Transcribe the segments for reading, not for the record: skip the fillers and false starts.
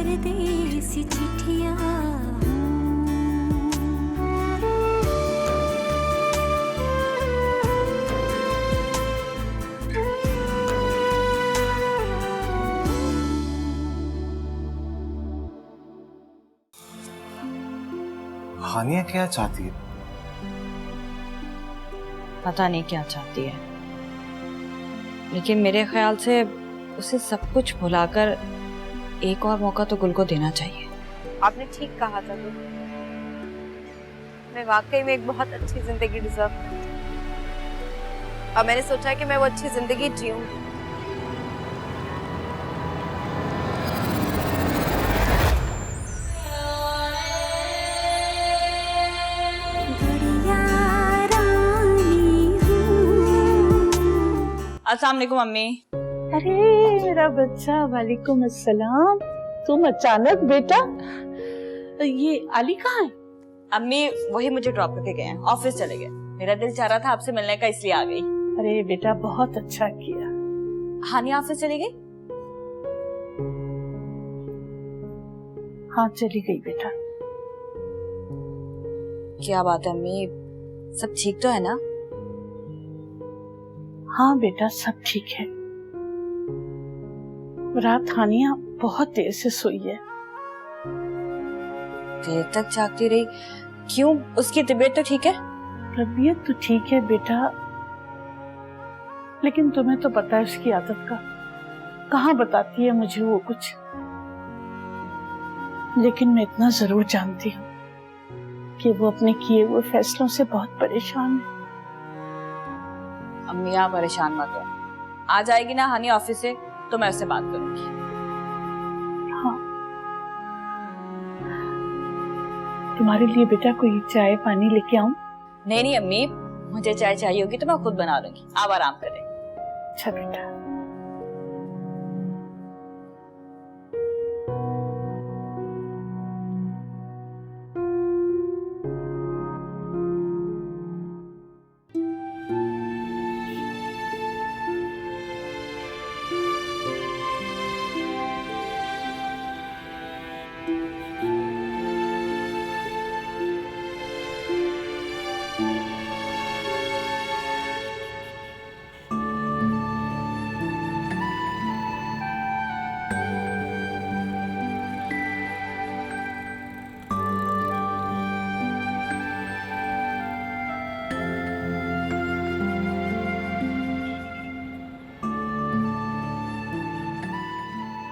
परदेसी चिट्ठियां। हानिया क्या चाहती है? पता नहीं क्या चाहती है, लेकिन मेरे ख्याल से उसे सब कुछ भुलाकर एक और मौका तो गुल को देना चाहिए। आपने ठीक कहा था गुल, मैं वाकई में एक बहुत अच्छी जिंदगी डिजर्व करती हूँ और मैंने सोचा कि मैं वो अच्छी जिंदगी जीऊं। अस्सलाम वालेकुम मम्मी। अरे मेरा बच्चा, वालेकुम अस्सलाम। तुम अचानक बेटा, ये अली कहाँ है? अम्मी वही मुझे ड्रॉप करके गए हैं, ऑफिस चले गए। मेरा दिल चाह रहा था आपसे मिलने का, इसलिए आ गई। अरे बेटा बहुत अच्छा किया। हानिया ऑफिस चली गई? हाँ चली गई बेटा। क्या बात है अम्मी, सब ठीक तो है ना? हाँ बेटा सब ठीक है। रात हानिया बहुत देर से सोई है। देर तक जागती रही? क्यों, उसकी तबीयत तो ठीक है? तबीयत तो ठीक है बेटा, लेकिन तुम्हें तो पता है उसकी आदत का। कहाँ बताती है मुझे वो कुछ। लेकिन मैं इतना जरूर जानती हूँ कि वो अपने किए हुए फैसलों से बहुत परेशान है। अम्मी आप परेशान मत हो, आ जाएगी ना हानिया ऑफिस से तो मैं उससे बात करूंगी। हाँ तुम्हारे लिए बेटा कोई चाय पानी लेके आऊं? नहीं नहीं अम्मी, मुझे चाय चाहिए होगी तो मैं खुद बना लूंगी, आप आराम करें। अच्छा बेटा।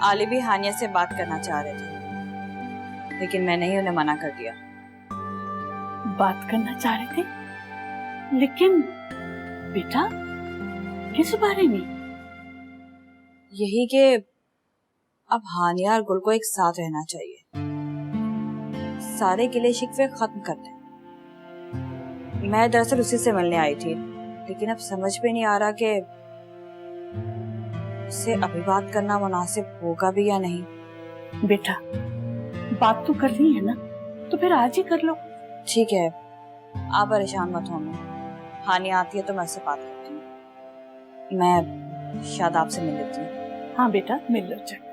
आली भी हानिया से बात करना चाह रहे थे, लेकिन मैंने ही उन्हें मना कर दिया। बात करना चाह रहे थे, लेकिन बेटा किस बारे में? यही कि अब हानिया और गुल को एक साथ रहना चाहिए, सारे गिले शिकवे खत्म कर दें। मैं दरअसल उसी से मिलने आई थी, लेकिन अब समझ में नहीं आ रहा कि उससे अभी बात करना मुनासिब होगा भी या नहीं। बेटा बात तो करनी है ना, तो फिर आज ही कर लो। ठीक है, आप परेशान मत हो। हानिया आती है तो मैं उससे बात करती हूँ। मैं शायद आपसे मिल लेती हूँ। हाँ बेटा मिल लो चल।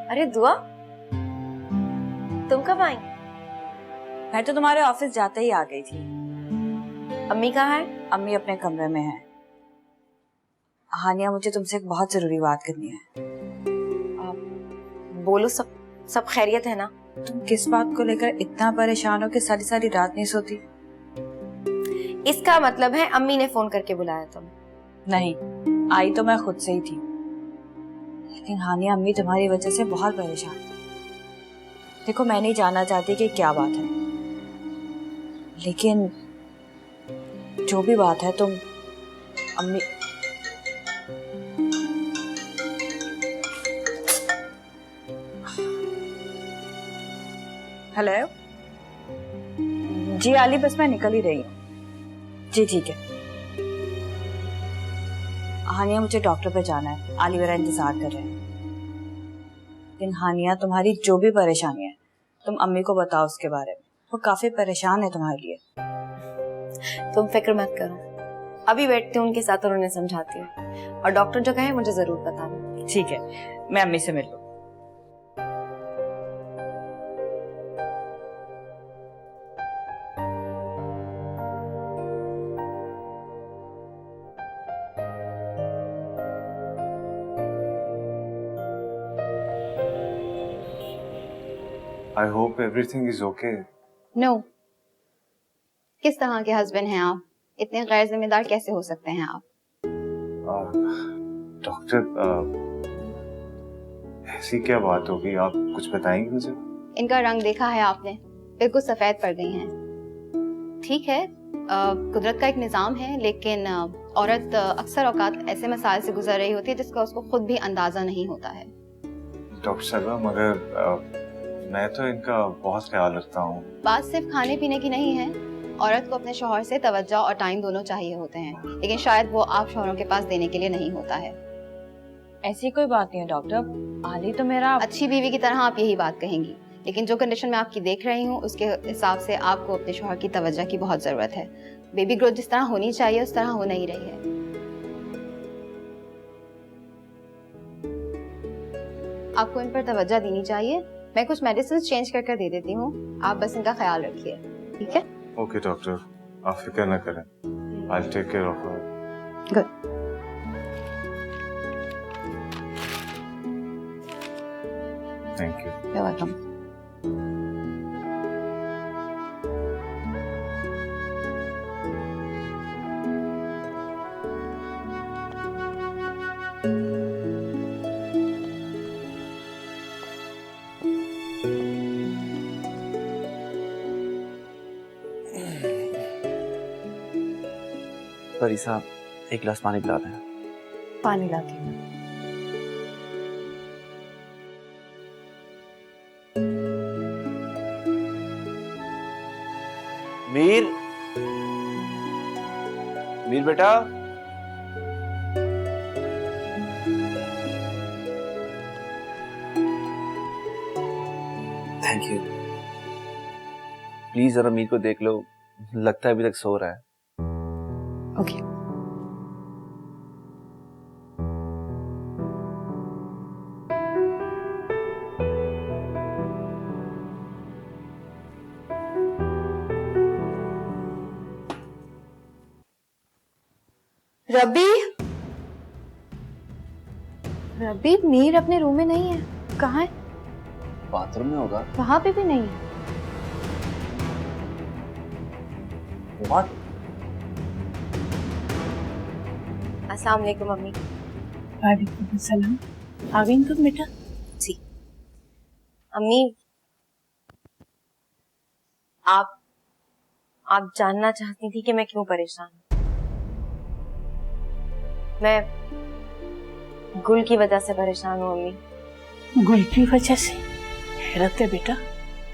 अरे दुआ, तुम कब आई? मैं तो तुम्हारे ऑफिस जाते ही आ गई थी। अम्मी कहाँ है? अम्मी अपने कमरे में है। हानिया मुझे तुमसे एक बहुत जरूरी बात करनी है। बोलो, सब खैरियत है ना? तुम किस बात को लेकर इतना परेशान हो कि सारी सारी रात नहीं सोती? इसका मतलब है अम्मी ने फोन करके बुलाया तुम? नहीं, आई तो मैं खुद से ही थी, लेकिन हानिया अम्मी तुम्हारी वजह से बहुत परेशान है। देखो मैं नहीं जानना चाहती कि क्या बात है, लेकिन जो भी बात है तुम अम्मी। हेलो जी आली, बस मैं निकल ही रही हूँ। जी ठीक है। हानिया, मुझे डॉक्टर पे जाना है, आली मेरा इंतजार कर रहे हैं। लेकिन हानिया, तुम्हारी जो भी परेशानी है तुम अम्मी को बताओ उसके बारे में, वो काफी परेशान है तुम्हारे लिए। तुम फिक्र मत करो, अभी बैठती हूँ उनके साथ और उन्हें समझाती हूँ, और डॉक्टर जो कहे मुझे जरूर बताना। ठीक है, मैं अम्मी से मिल लूँ। I hope everything is okay. No किस तरह के हस्बैंड हैं आप? इतने गैर जिम्मेदार कैसे हो सकते हैं आप? डॉक्टर, ऐसी क्या बात होगी, आप कुछ बताएंगे मुझे? इनका रंग देखा है आपने, बिल्कुल सफेद पड़ गई हैं। ठीक है, कुदरत का एक निज़ाम है, लेकिन औरत अक्सर औकात ऐसे मसाइल से गुजर रही होती है जिसका उसको खुद भी अंदाजा नहीं होता है। डॉक्टर साहबा, मगर मैं तो इनका बहुत ख्याल रखता हूँ। बात सिर्फ खाने पीने की नहीं है, औरत को अपने शौहर से तवज्जो और टाइम दोनों चाहिए होते हैं, लेकिन शायद वो आप शौहरों के पास देने के लिए नहीं होता है। ऐसी कोई बात नहीं है डॉक्टर, आली तो मेरा अच्छी बीवी की तरह आप यही बात कहेंगी, लेकिन जो कंडीशन मैं आपकी देख रही हूँ उसके हिसाब से आपको अपने शौहर की तवज्जो की बहुत जरूरत है। बेबी ग्रोथ जिस तरह होनी चाहिए उस तरह हो नहीं रही है। आपको इन पर तवज्जो देनी चाहिए। मैं कुछ मेडिसिन चेंज कर दे देती हूँ, आप बस इनका ख्याल रखिए, ठीक है? ओके डॉक्टर, आप फिक्र न करें। I'll take care of her. Good. Thank you. You're welcome. परी साहब, एक गिलास पानी पिला दें। पानी लाती हूँ। मीर, मीर बेटा। Thank you. प्लीज जरा मीर को देख लो, लगता है अभी तक सो रहा है। ओके। रबी, रबी, मीर अपने रूम में नहीं है। कहाँ है? बाथरूम में होगा। वहां पे भी नहीं है। What? अस्सलाम वालेकुम मम्मी। वालेकुम सलाम। आ गई तुम बेटा? जी अम्मी, आप जानना चाहती थी कि मैं क्यों परेशान हूँ। मैं गुल की वजह से परेशान हूँ अम्मी। गुल की वजह से? हैरत है बेटा।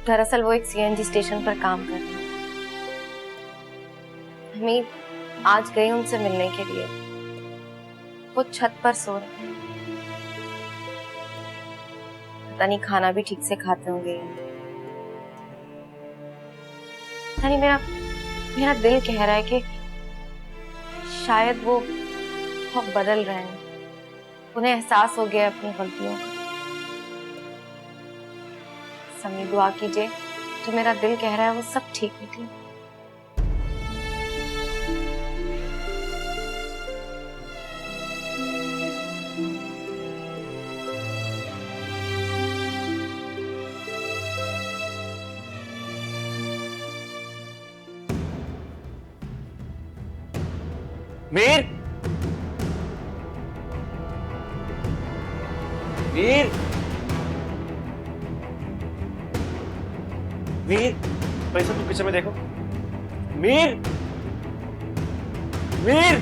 दरअसल वो एक सीएनजी स्टेशन पर काम कर रही है। अम्मी, आज गई उनसे मिलने के लिए, वो छत पर सो रहे हैं। पता नहीं खाना भी ठीक से खाते होंगे। पता नहीं, मेरा दिल कह रहा है कि शायद वो बदल रहे हैं, उन्हें एहसास हो गया अपनी गलतियों का। समी, दुआ कीजिए, जो मेरा दिल कह रहा है वो सब ठीक निकले। मीर, मीर, मीर, भाई साहब, तुम पीछे में देखो। मीर, मीर,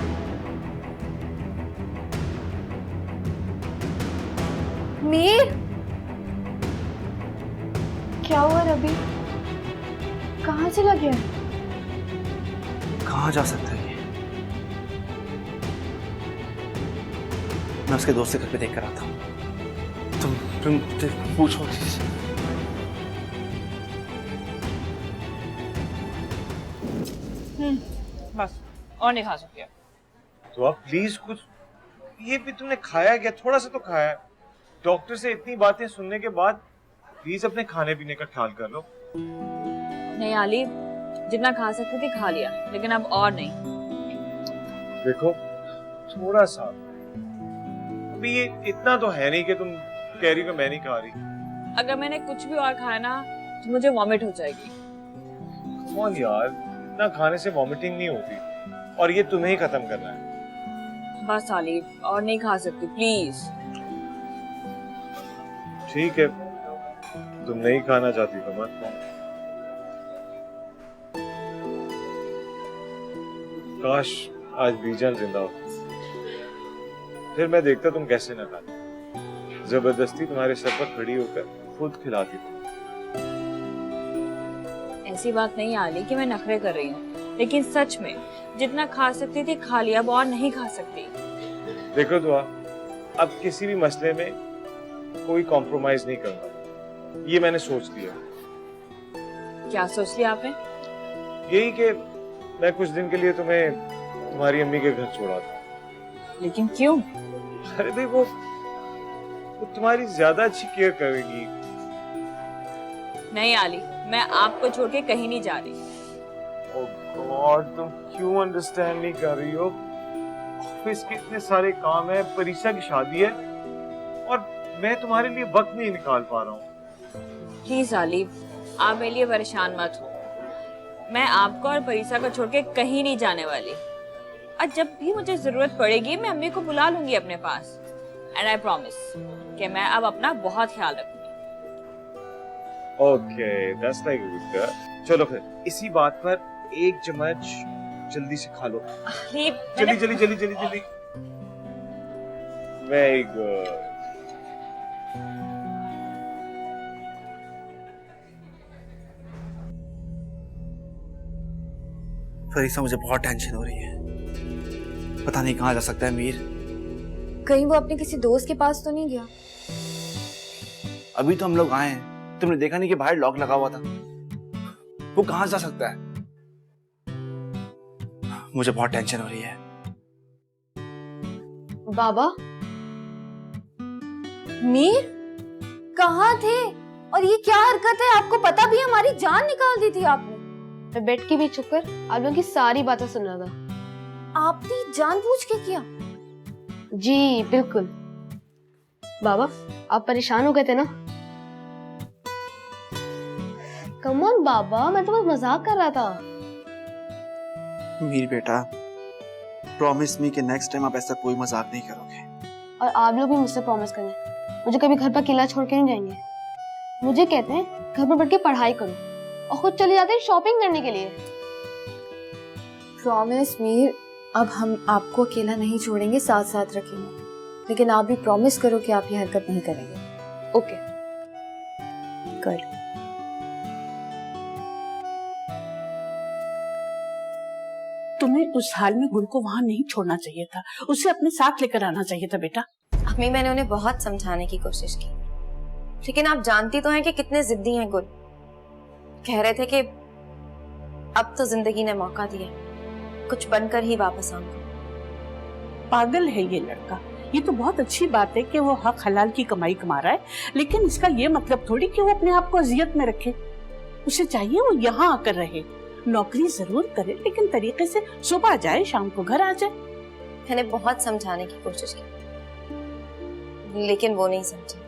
मीर, क्या हुआ रबी? कहाँ चला गया? कहाँ जा सकता है ये? मैं उसके दोस्त के घर पे देख कर आता हूँ। तुम पूछो चीज। बस और नहीं खा सकती। तो आप प्लीज कुछ, ये भी तुमने खाया क्या? थोड़ा सा तो खाया। डॉक्टर से इतनी बातें सुनने के बाद प्लीज अपने खाने पीने का ख्याल कर लो। नहीं आली, जितना खा सकती थी खा लिया, लेकिन अब और नहीं। देखो थोड़ा सा, अभी ये इतना तो है नहीं कि तुम कह रही हो मैं नहीं खा रही। अगर मैंने कुछ भी और खाया ना तो मुझे वॉमिट हो जाएगी। कौन यार, इतना खाने से वॉमिटिंग नहीं होती, और ये तुम्हें ही खत्म करना है। बस आली, और नहीं खा सकती प्लीज। ठीक है, तुम नहीं खाना चाहती तो मत खाओ। काश आज बीजन जिंदा हो, फिर मैं देखता तुम कैसे न खाती। जबरदस्ती तुम्हारे सर पर खड़ी होकर खुद खिलाती तुम। ऐसी बात नहीं आली कि मैं नखरे कर रही हूँ, लेकिन सच में जितना खा सकती थी खा लिया, अब और नहीं खा सकती। देखो दुआ, अब किसी भी मसले में कोई कॉम्प्रोमाइज नहीं करूंगा, ये मैंने सोच लिया। क्या सोच लिया आपने? यही कि मैं कुछ दिन के लिए तुम्हें तुम्हारी अम्मी के घर छोड़ा था। लेकिन क्यों? अरे भाई वो तुम्हारी ज्यादा अच्छी केयर करेगी। नहीं आली, मैं आपको छोड़ के कहीं नहीं जा रही। ओह गॉड, तुम क्यों अंडरस्टैंड नहीं कर रही हो? ऑफिस के इतने सारे काम है, परीक्षा की शादी है, और मैं तुम्हारे लिए वक्त नहीं निकाल पा रहा हूँ। प्लीज आली, आप मेरे लिए परेशान मत हो। मैं आपको और परीक्षा को छोड़ के कहीं नहीं जाने वाली, और जब भी मुझे जरूरत पड़ेगी मैं अम्मी को बुला लूंगी अपने पास। एंड आई प्रॉमिस कि मैं अब अपना बहुत ख्याल रखूंगी। Okay, that's like good girl. चलो फिर इसी बात पर एक चम्मच जल्दी से खा लो। जल्दी जल्दी जल्दी जल्दी जल्दी। Very good. फरीसा, मुझे बहुत टेंशन हो रही है। पता नहीं कहाँ जा सकता है मीर। कहीं वो अपने किसी दोस्त के पास तो नहीं गया? अभी तो हम लोग आए हैं, तुमने देखा नहीं कि बाहर लॉक लगा हुआ था? वो कहाँ जा सकता है? मुझे बहुत टेंशन हो रही है। बाबा, मीर कहाँ थे? और ये क्या हरकत है? आपको पता भी हमारी जान निकाल दी थी आपने। मैं बैठ के भी चुप कर आप लोगों की सारी बातें सुन रहा था। आपने जानबूझ के किया? जी बिल्कुल। बाबा, आप परेशान हो गए थे ना? कम ऑन बाबा, मैं तो बस मजाक कर रहा था। मीर बेटा, प्रॉमिस मी कि नेक्स्ट टाइम आप ऐसा कोई मजाक नहीं करोगे। और आप लोग भी मुझसे प्रॉमिस करें, मुझे कभी घर पर अकेला छोड़ के नहीं जाएंगे। मुझे कहते हैं घर पर बैठ के पढ़ाई करो, और खुद चले जाते हैं शॉपिंग करने के लिए। प्रॉमिस मीर, अब हम आपको अकेला नहीं छोड़ेंगे, साथ साथ रखेंगे, लेकिन आप भी प्रॉमिस करो कि आप ये हरकत नहीं करेंगे। Okay good. तुम्हें उस हाल में गुल को वहाँ नहीं छोड़ना चाहिए था, उसे अपने साथ लेकर आना चाहिए था बेटा। अम्मी, मैंने उन्हें बहुत समझाने की कोशिश की, लेकिन आप जानती तो हैं कि कितने जिद्दी हैं गुल। कह रहे थे कि अब तो जिंदगी ने मौका दिया, कुछ बनकर ही वापस आऊंगा। पागल है ये लड़का। ये तो बहुत अच्छी बात है कि वो हक हलाल की कमाई कमा रहा है, लेकिन इसका ये मतलब थोड़ी कि वो अपने आप को अजियत में रखे। उसे चाहिए वो यहाँ आकर रहे, नौकरी जरूर करे, लेकिन तरीके से सुबह जाए शाम को घर आ जाए। मैंने बहुत समझाने की कोशिश की, लेकिन वो नहीं समझे।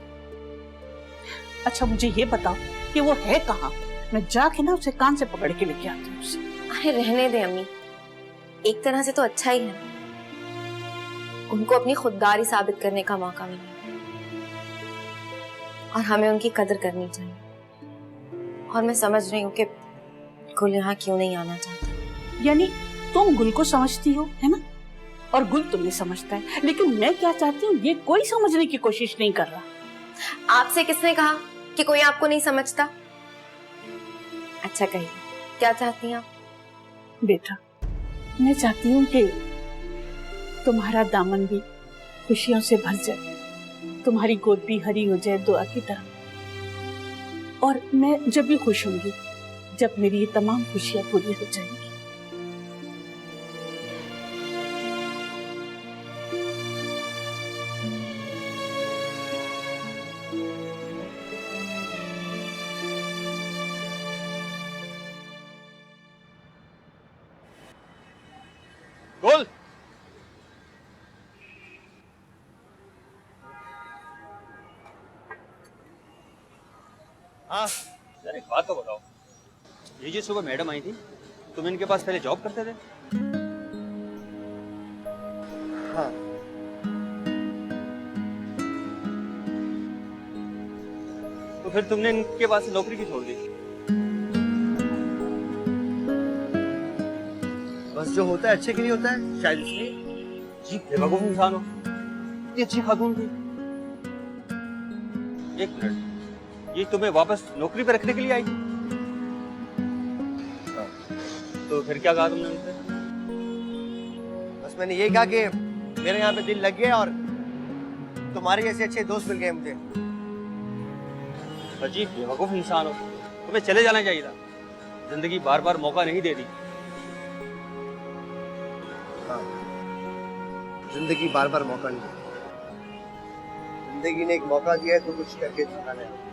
अच्छा मुझे ये बताओ कि वो है कहाँ? मैं जाके ना उसे कान से पकड़ के लेके आती हूँ उसे। अरे रहने दे अम्मी, एक तरह से तो अच्छा ही है, उनको अपनी खुददारी साबित करने का मौका मिला, और हमें उनकी कदर करनी चाहिए। और मैं समझ रही हूँ कि गुल यहाँ क्यों नहीं आना चाहता। यानी तुम गुल को समझती हो, है ना? और गुल तुम्हें समझता है, लेकिन मैं क्या चाहती हूँ ये कोई समझने की कोशिश नहीं कर रहा। आपसे किसने कहा कि कोई आपको नहीं समझता? अच्छा कहिए, क्या चाहती हैं आप? बेटा, मैं चाहती हूँ कि तुम्हारा दामन भी खुशियों से भर जाए, तुम्हारी गोद भी हरी हो जाए दुआ की तरह। और मैं जब भी खुश होंगी जब मेरी ये तमाम खुशियां पूरी हो जाएंगी। गोल, हाँ यार एक बात तो बताओ, ये जो सुबह मैडम आई थी, तुम इनके पास पहले जॉब करते थे? हाँ। तो फिर तुमने इनके पास से नौकरी क्यों छोड़ दी? बस जो होता है अच्छे के लिए होता है, शायद इसलिए। जी बेवकूफ इंसान हो, इतनी अच्छी खातून थी। एक मिनट, ये तुम्हें वापस नौकरी पे रखने के लिए आई थी? तो फिर क्या कहा तुमने उनसे? बस मैंने ये कहा कि मेरे यहाँ पे दिल लग गया और तुम्हारे जैसे अच्छे दोस्त मिल गए मुझे। अजीब बेवकूफ इंसान हो, तुम्हें चले जाना चाहिए था। जिंदगी बार बार मौका नहीं दे दी। हाँ, जिंदगी बार बार मौका नहीं देती। जिंदगी ने एक मौका दिया है तो कुछ करके दिखाना है।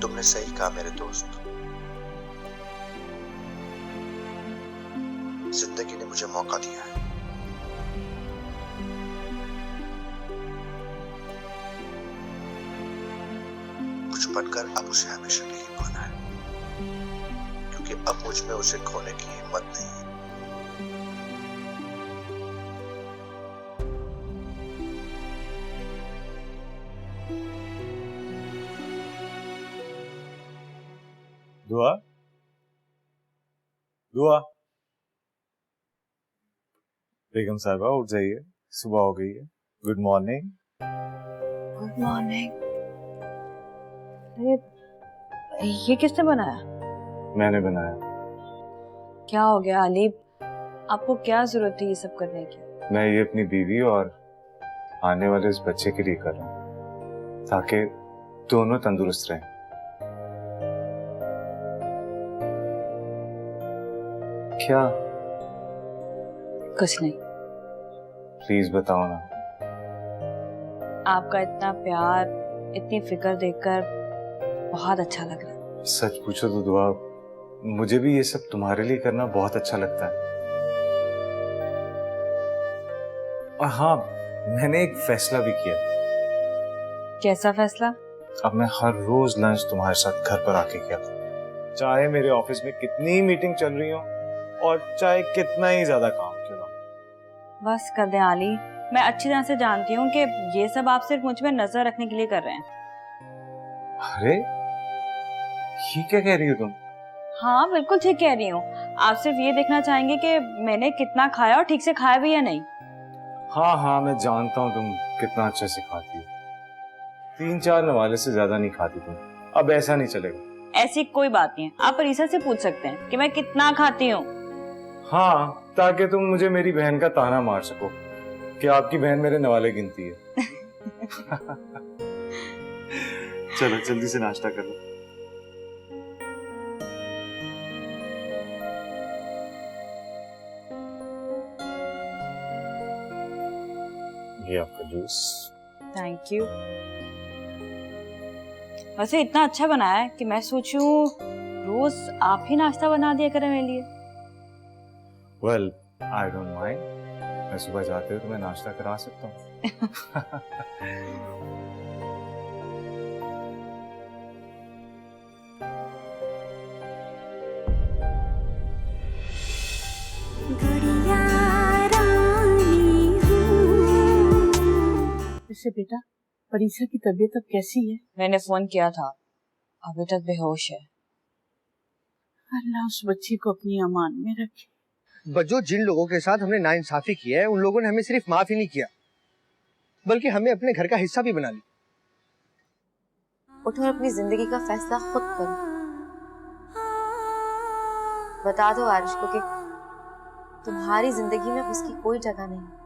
तुमने सही कहा मेरे दोस्त, जिंदगी ने मुझे मौका दिया है। कुछ बनकर अब उसे हमेशा नहीं पाना है, क्योंकि अब मुझ में उसे खोने की हिम्मत नहीं है। दुआ, दुआ। बेगम साहिबा उठ जाइए, सुबह हो गई है। Good morning. Good morning. ये किसने बनाया? मैंने बनाया। क्या हो गया अली, आपको क्या जरूरत थी ये सब करने की? मैं ये अपनी बीवी और आने वाले इस बच्चे के लिए कर रहा हूँ, ताकि दोनों तंदुरुस्त रहें। क्या? कुछ नहीं। प्लीज बताओ ना। आपका इतना प्यार, इतनी फिक्र देखकर बहुत अच्छा लग रहा है। सच पूछो तो दुआ, मुझे भी ये सब तुम्हारे लिए करना बहुत अच्छा लगता है। और हाँ, मैंने एक फैसला भी किया। कैसा फैसला? अब मैं हर रोज लंच तुम्हारे साथ घर पर आके किया था, चाहे मेरे ऑफिस में कितनी मीटिंग चल रही हो और चाहे कितना ही ज्यादा काम क्यों ना। बस कर दें आली, मैं अच्छी तरह से जानती हूँ कि ये सब आप सिर्फ मुझ में नजर रखने के लिए कर रहे हैं। अरे ये क्या कह रही हो तुम? हाँ बिल्कुल ठीक कह रही हूँ। आप सिर्फ ये देखना चाहेंगे कि मैंने कितना खाया और ठीक से खाया भी या नहीं। हाँ हाँ, मैं जानता हूँ तुम कितना अच्छे से खाती हो। 3-4 नवाले से ज्यादा नहीं खाती तुम। अब ऐसा नहीं चलेगा। ऐसी कोई बात नहीं है, आप परीसा से पूछ सकते हैं कि मैं कितना खाती हूँ। हाँ, ताकि तुम मुझे मेरी बहन का ताना मार सको कि आपकी बहन मेरे नवाले गिनती है। चलो जल्दी से नाश्ता कर लो। ये आपका जूस। Thank you. वैसे इतना अच्छा बनाया है कि मैं सोचूं रोज आप ही नाश्ता बना दिया करें मेरे लिए। Well, I don't mind. मैं सुबह जाते हुए तुम्हें नाश्ता करा सकता हूँ। गुड़िया रानी हूँ, बेटा, परीक्षा की तबीयत अब कैसी है? मैंने फोन किया था, अभी तक बेहोश है। अल्लाह उस बच्ची को अपनी अमान में रखे। बज्जो, जिन लोगों के साथ हमने नाइंसाफी की है, उन लोगों ने हमें सिर्फ माफ ही नहीं किया, बल्कि हमें अपने घर का हिस्सा भी बना लिया। उठो और अपनी जिंदगी का फैसला खुद करो। बता दो आरिश को कि तुम्हारी जिंदगी में उसकी कोई जगह नहीं।